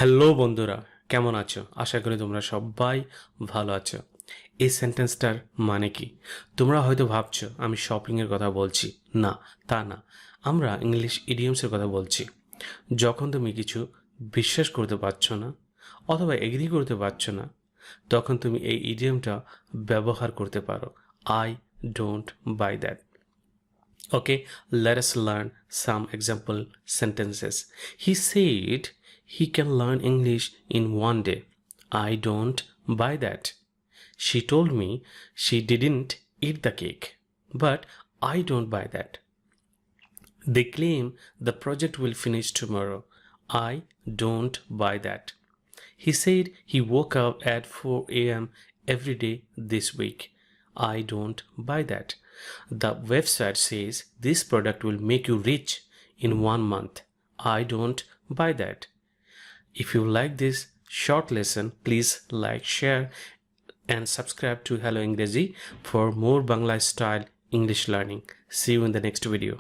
Hello বন্ধুরা, কেমন আছো? আশা করি তোমরা সবাই ভালো আছো। এই সেন্টেন্সটার মানে কি? তোমরা হয়তো ভাবছো আমি শপিংয়ের কথা বলছি। না, তা না। আমরা ইংলিশ ইডিয়মসের কথা বলছি। যখন তুমি কিছু বিশ্বাস করতে পারছো না অথবা এগ্রি করতে পারছো না, তখন তুমি এই ইডিয়মটা ব্যবহার করতে পারো। I don't by that. Okay, let us learn some example sentences. He said he can learn English in one day. I don't buy that. She told me she didn't eat the cake. But I don't buy that. They claim the project will finish tomorrow. I don't buy that. He said he woke up at 4 a.m. every day this week. I don't buy that. The website says this product will make you rich in 1 month. I don't buy that. If you like this short lesson, please like, share, and subscribe to Hello English for more Bangla style English learning. See you in the next video.